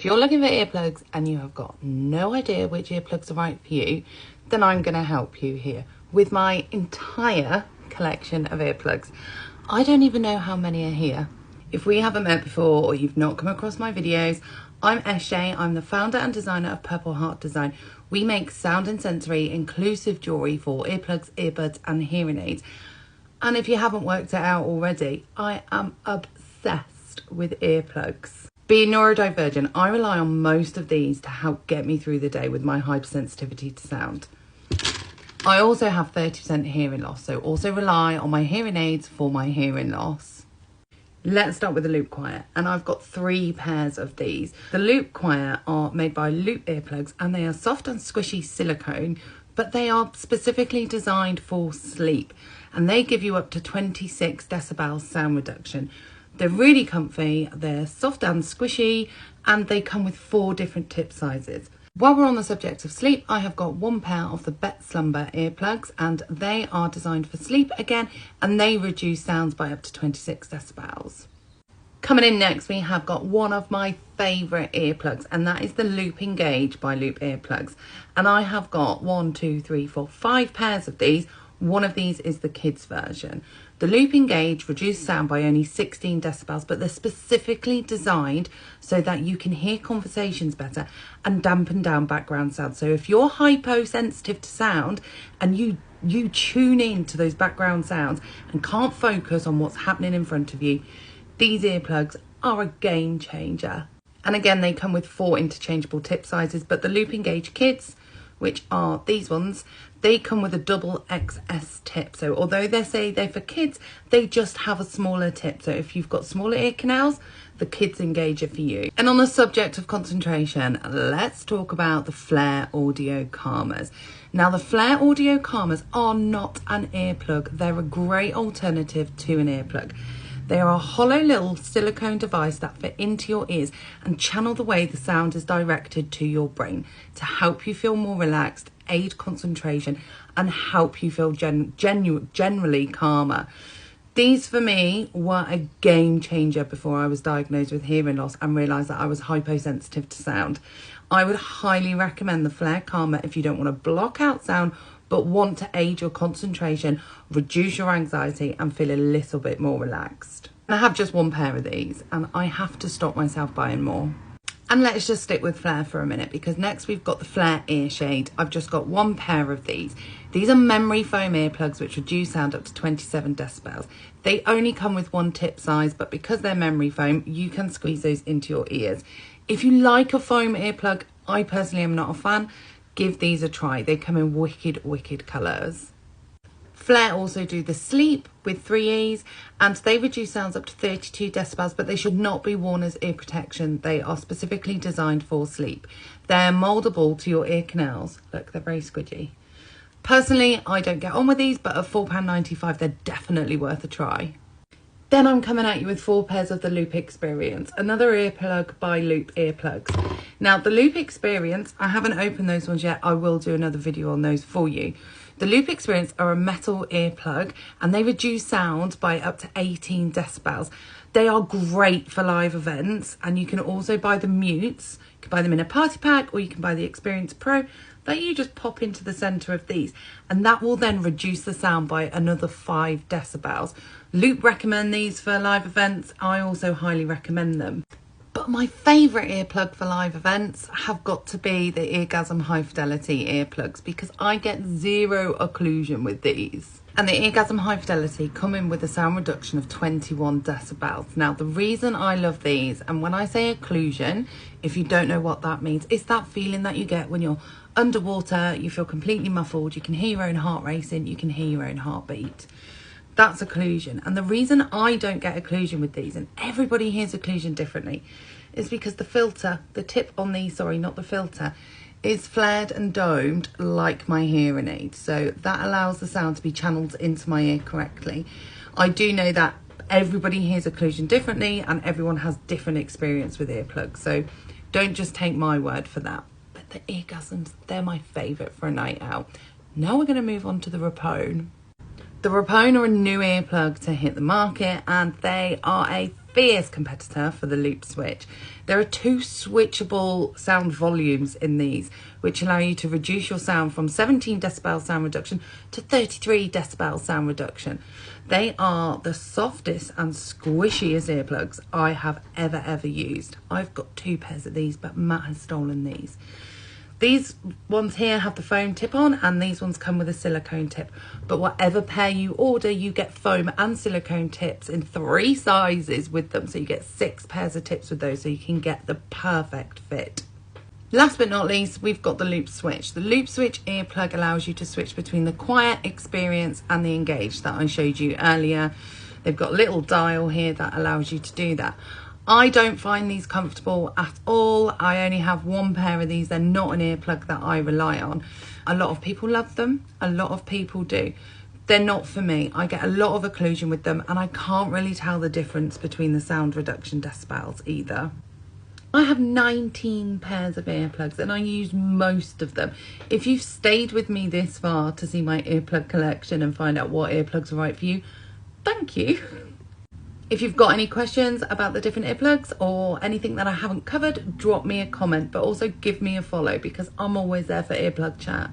if you're looking for earplugs and you have got no idea which earplugs are right for you, then I'm going to help you here with my entire collection of earplugs. I don't even know how many are here. If we haven't met before or you've not come across my videos, I'm SJ. I'm the founder and designer of Purple Heart Design. We make sound and sensory inclusive jewellery for earplugs, earbuds and hearing aids. And if you haven't worked it out already, I am obsessed with earplugs. Being neurodivergent, I rely on most of these to help get me through the day with my hypersensitivity to sound. I also have 30% hearing loss, so also rely on my hearing aids for my hearing loss. Let's start with the Loop Quiet, and I've got 3 pairs of these. The Loop Quiet are made by Loop earplugs, and they are soft and squishy silicone, but they are specifically designed for sleep, and they give you up to 26 decibels sound reduction. They're really comfy, they're soft and squishy, and they come with 4 different tip sizes. While we're on the subject of sleep, I have got 1 pair of the Bet Slumber earplugs, and they are designed for sleep again, and they reduce sounds by up to 26 decibels. Coming in next, we have got one of my favourite earplugs, and that is the Loop Engage by Loop earplugs. And I have got 5 pairs of these. One of these is the kids version. The Loop Engage reduce sound by only 16 decibels, but they're specifically designed so that you can hear conversations better and dampen down background sound. So if you're hyposensitive to sound and you tune in to those background sounds and can't focus on what's happening in front of you, these earplugs are a game changer. And again, they come with 4 interchangeable tip sizes, but the Loop Engage Kids, which are these ones, they come with a double XS tip. So although they say they're for kids, they just have a smaller tip. So if you've got smaller ear canals, the Kids Engage are for you. And on the subject of concentration, let's talk about the Flare Audio Calmers. Now, the Flare Audio Calmers are not an earplug. They're a great alternative to an earplug. They are a hollow little silicone device that fit into your ears and channel the way the sound is directed to your brain to help you feel more relaxed, aid concentration, and help you feel generally calmer. These for me were a game changer before I was diagnosed with hearing loss and realised that I was hyposensitive to sound. I would highly recommend the Flare Calmer if you don't want to block out sound but want to aid your concentration, reduce your anxiety and feel a little bit more relaxed. I have just 1 pair of these and I have to stop myself buying more. And let's just stick with Flare for a minute, because next we've got the Flare Earshade. I've just got 1 pair of these. These are memory foam earplugs which reduce sound up to 27 decibels. They only come with 1 tip size, but because they're memory foam, you can squeeze those into your ears. If you like a foam earplug, I personally am not a fan, give these a try. They come in wicked colours. Flare also do the Sleep with 3 E's, and they reduce sounds up to 32 decibels, but they should not be worn as ear protection. They are specifically designed for sleep. They're mouldable to your ear canals. Look, they're very squidgy. Personally, I don't get on with these, but at £4.95, they're definitely worth a try. Then I'm coming at you with 4 pairs of the Loop Experience, another earplug by Loop earplugs. Now, the Loop Experience, I haven't opened those ones yet. I will do another video on those for you. The Loop Experience are a metal earplug and they reduce sound by up to 18 decibels. They are great for live events, and you can also buy the mutes. You can buy them in a party pack, or you can buy the Experience Pro that you just pop into the centre of these, and that will then reduce the sound by another 5 decibels. Loop recommend these for live events. I also highly recommend them. But my favourite earplug for live events have got to be the Eargasm High Fidelity earplugs, because I get 0 occlusion with these. And the Eargasm High Fidelity come in with a sound reduction of 21 decibels. Now, the reason I love these, and when I say occlusion, if you don't know what that means, it's that feeling that you get when you're underwater, you feel completely muffled, you can hear your own heart racing, you can hear your own heartbeat. That's occlusion. And the reason I don't get occlusion with these, and everybody hears occlusion differently, is because the filter, the tip on these, sorry, not the filter, is flared and domed like my hearing aid. So that allows the sound to be channeled into my ear correctly. I do know that everybody hears occlusion differently and everyone has different experience with earplugs. So don't just take my word for that. But the Eargasms, they're my favourite for a night out. Now we're going to move on to the Rapone. The Rapone are a new earplug to hit the market, and they are a fierce competitor for the loop switch. There are 2 switchable sound volumes in these, which allow you to reduce your sound from 17 decibel sound reduction to 33 decibel sound reduction. They are the softest and squishiest earplugs I have ever used. I've got 2 pairs of these, but Matt has stolen these. These ones here have the foam tip on, and these ones come with a silicone tip. But whatever pair you order, you get foam and silicone tips in 3 sizes with them. So you get 6 pairs of tips with those, so you can get the perfect fit. Last but not least, we've got the loop switch. The loop switch earplug allows you to switch between the quiet, experience and the engaged that I showed you earlier. They've got a little dial here that allows you to do that. I don't find these comfortable at all. I only have 1 pair of these. They're not an earplug that I rely on. A lot of people love them. A lot of people do. They're not for me. I get a lot of occlusion with them, and I can't really tell the difference between the sound reduction decibels either. I have 19 pairs of earplugs and I use most of them. If you've stayed with me this far to see my earplug collection and find out what earplugs are right for you, thank you. If you've got any questions about the different earplugs or anything that I haven't covered, drop me a comment, but also give me a follow because I'm always there for earplug chat.